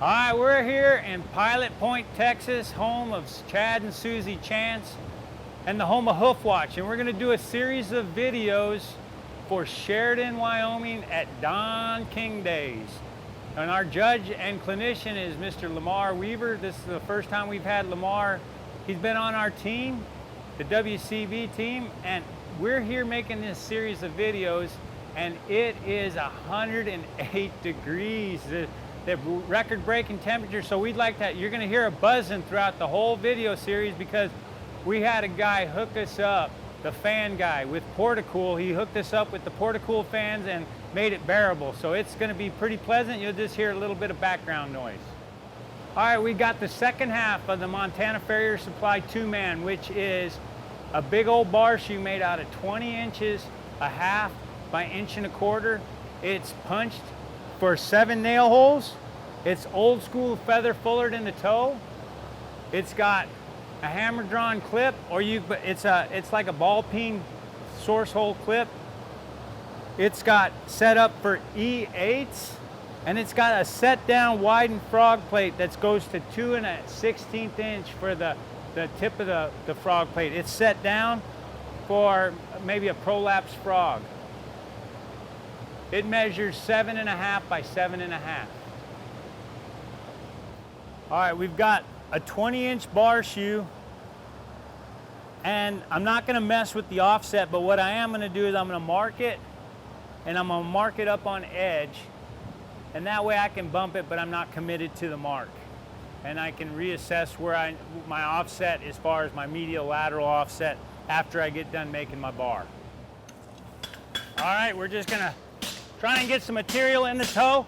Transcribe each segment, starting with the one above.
All right, we're here in Pilot Point, Texas, home of Chad and Susie Chance, and the home of Hoof Watch. And we're gonna do a series of videos for Sheridan, Wyoming at Don King Days. And our judge and clinician is Mr. Lamar Weaver. This is the first time we've had Lamar. He's been on our team, the WCB team, and we're here making this series of videos, and it is 108 degrees. The record-breaking temperature, so we'd like that. You're gonna hear a buzzing throughout the whole video series because we had a guy hook us up, the fan guy, with Portacool. He hooked us up with the Portacool fans and made it bearable. So it's gonna be pretty pleasant. You'll just hear a little bit of background noise. All right, we got the second half of the Montana Farrier Supply 2-man, which is a big old bar shoe made out of 20 inches, a half by 1.25 inches. It's punched for 7 nail holes. It's old school feather fullered in the toe. It's got a hammer drawn clip, or it's like a ball peen source hole clip. It's got set up for E8s, and it's got a set down widened frog plate that goes to 2 1/16 inch for the tip of the frog plate. It's set down for maybe a prolapse frog. It measures 7.5 by 7.5. All right, we've got a 20-inch bar shoe, and I'm not gonna mess with the offset, but what I am gonna do is I'm gonna mark it, and I'm gonna mark it up on edge, and that way I can bump it, but I'm not committed to the mark. And I can reassess where my offset as far as my medial lateral offset after I get done making my bar. All right, we're just gonna try and get some material in the toe.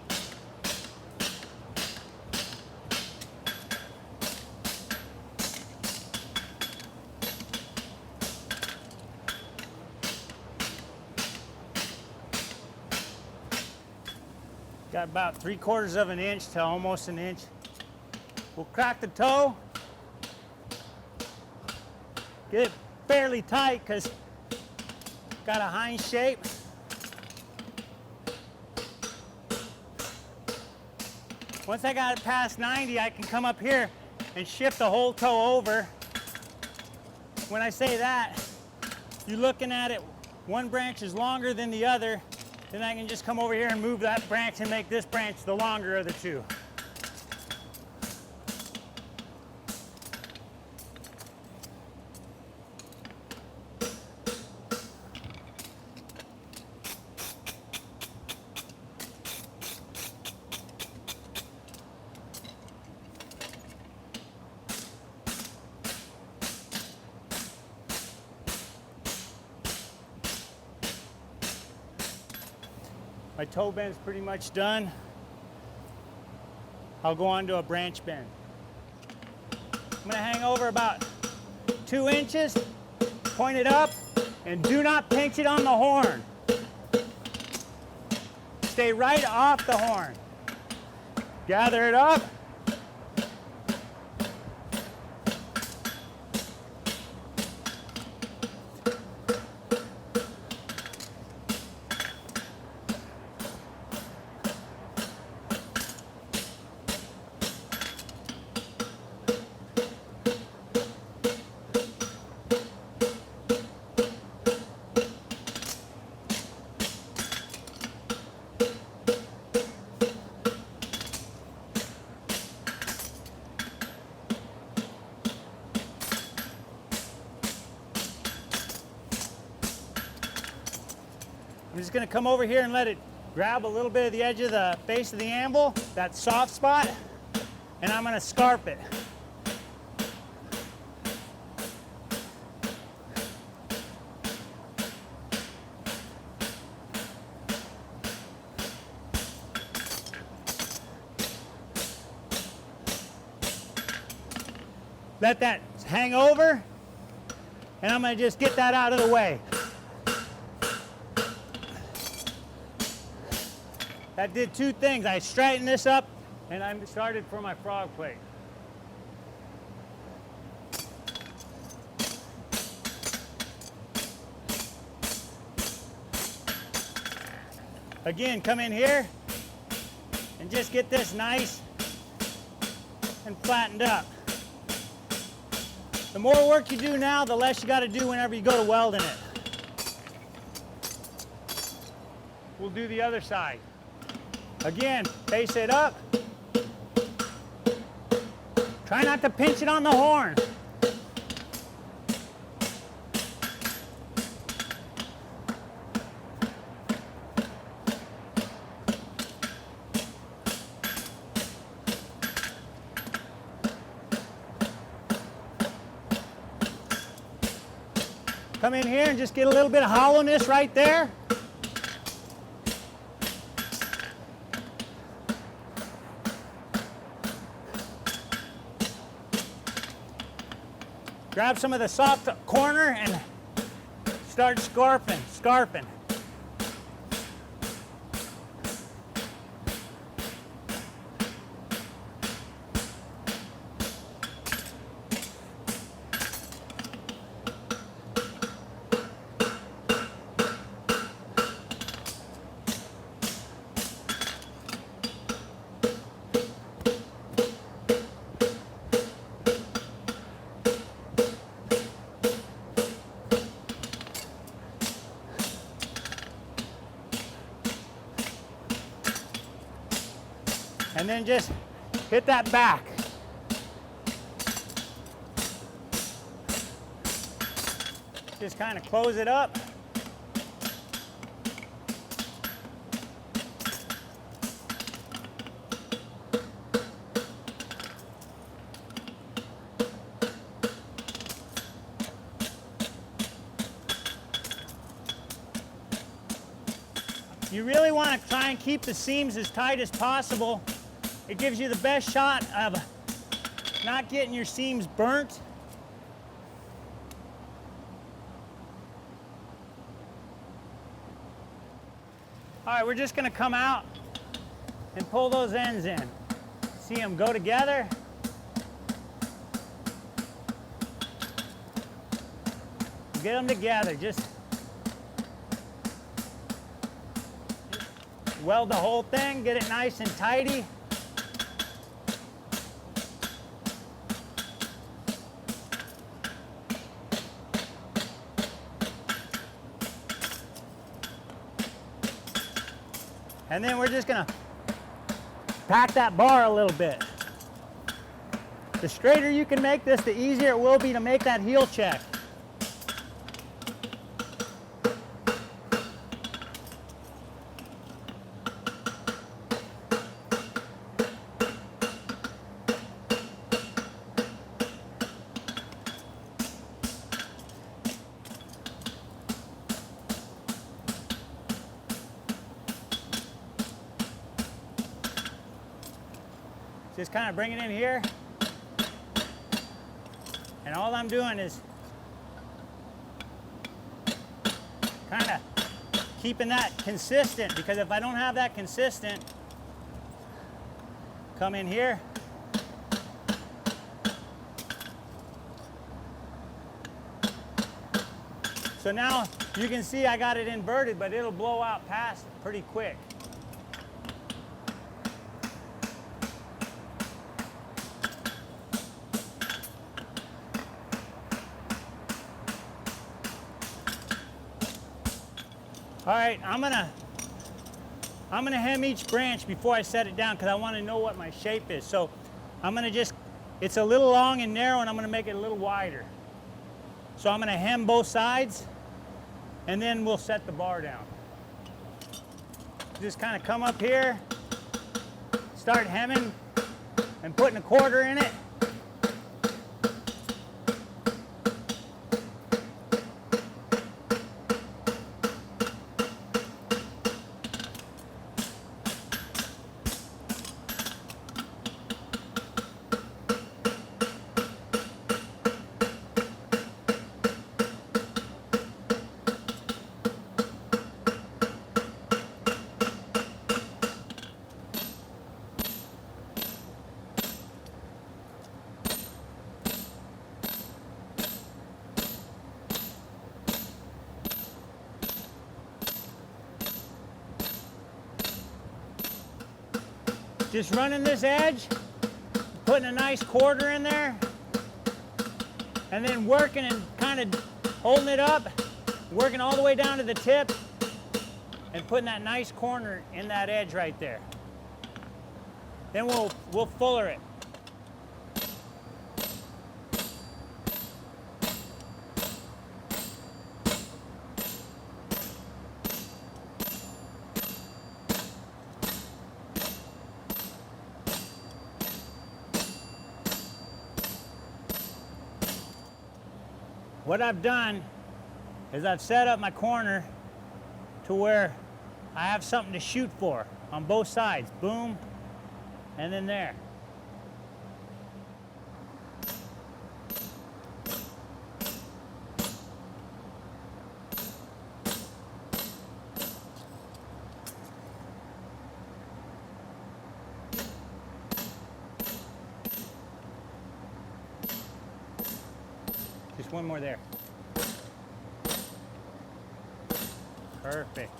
Got about 3/4 of an inch to almost an inch. We'll crack the toe. Get it fairly tight because got a Hind shape. Once I got it past 90, I can come up here and shift the whole toe over. When I say that, you're looking at it, one branch is longer than the other, then I can just come over here and move that branch and make this branch the longer of the two. My toe bend's pretty much done. I'll go on to a branch bend. I'm gonna hang over about 2 inches, point it up, and do not pinch it on the horn. Stay right off the horn. Gather it up. I'm just gonna come over here and let it grab a little bit of the edge of the face of the anvil, that soft spot, and I'm gonna scarp it. Let that hang over, and I'm gonna just get that out of the way. That did two things. I straightened this up, and I started for my frog plate. Again, come in here and just get this nice and flattened up. The more work you do now, the less you got to do whenever you go to welding it. We'll do the other side. Again, face it up. Try not to pinch it on the horn. Come in here and just get a little bit of hollowness right there. Grab some of the soft corner and start scarping. And then just hit that back. Just kind of close it up. You really want to try and keep the seams as tight as possible. It gives you the best shot of not getting your seams burnt. All right, we're just going to come out and pull those ends in. See them go together. Get them together. Just weld the whole thing, get it nice and tidy. And then we're just gonna pack that bar a little bit. The straighter you can make this, the easier it will be to make that heel check. Just kind of bring it in here, and all I'm doing is kind of keeping that consistent, because if I don't have that consistent, come in here, so now you can see I got it inverted, but it'll blow out past it pretty quick. All right, I'm gonna hem each branch before I set it down, because I want to know what my shape is. So I'm gonna it's a little long and narrow, and I'm gonna make it a little wider. So I'm gonna hem both sides, and then we'll set the bar down. Just kind of come up here, start hemming and putting a quarter in it. Just running this edge, putting a nice quarter in there, and then working and kind of holding it up, working all the way down to the tip, and putting that nice corner in that edge right there. Then we'll fuller it. What I've done is I've set up my corner to where I have something to shoot for on both sides. Boom, and then there. Just one more there. Perfect.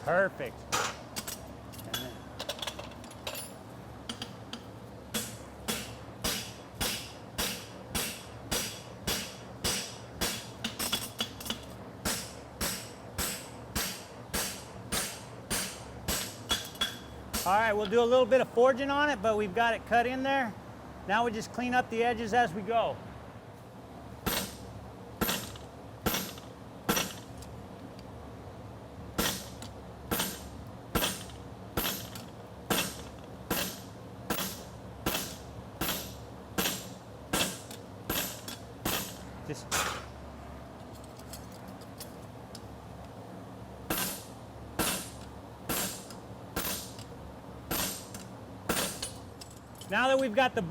Perfect. All right, we'll do a little bit of forging on it, but we've got it cut in there. Now we just clean up the edges as we go. Just now that we've got the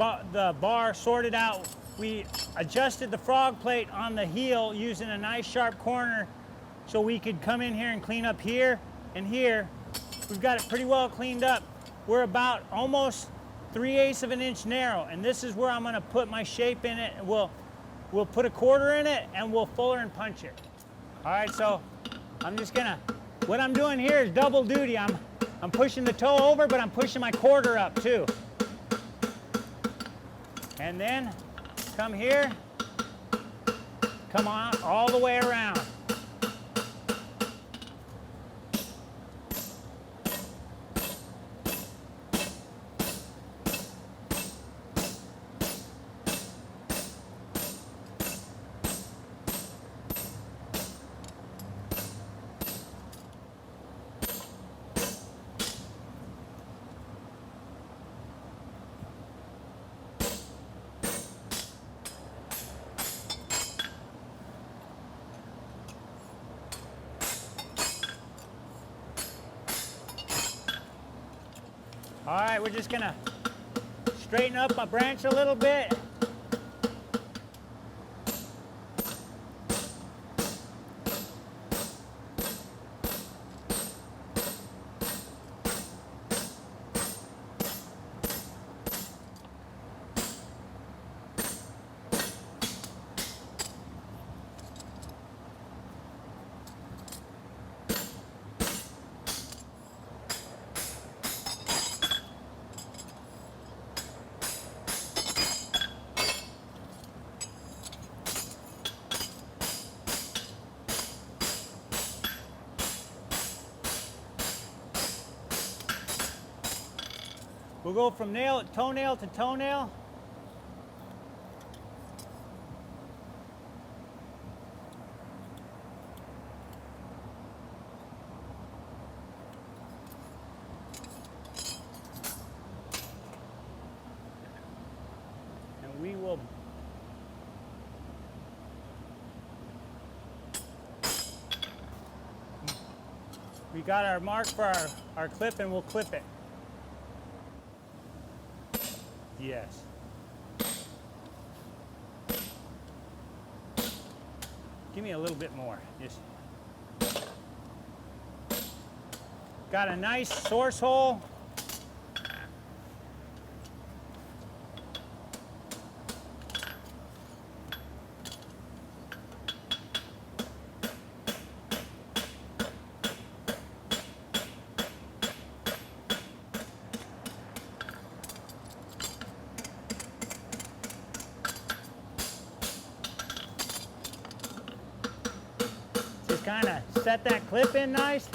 bar sorted out, we adjusted the frog plate on the heel using a nice sharp corner so we could come in here and clean up here and here. We've got it pretty well cleaned up. We're about almost 3/8 of an inch narrow, and this is where I'm gonna put my shape in it, and we'll put a quarter in it and we'll fuller and punch it. All right, so I'm just gonna, what I'm doing here is double duty. I'm pushing the toe over, but I'm pushing my quarter up too. And then come here, come on all the way around. All right, we're just gonna straighten up my branch a little bit. We'll go from toenail to toenail. And we got our mark for our clip, and we'll clip it. Yes. Give me a little bit more. Just Got a nice source hole. Just kind of set that clip in nice.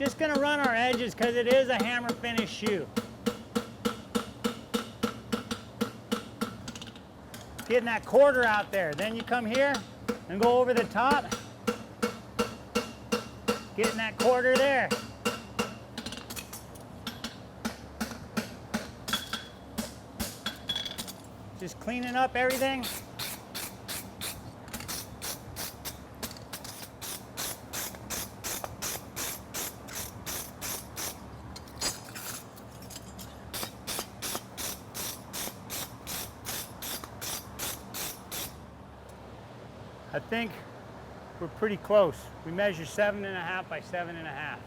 Just gonna run our edges because it is a hammer finish shoe. Getting that quarter out there. Then you come here and go over the top. Getting that quarter there. Just cleaning up everything. I think we're pretty close. We measure 7.5 by 7.5.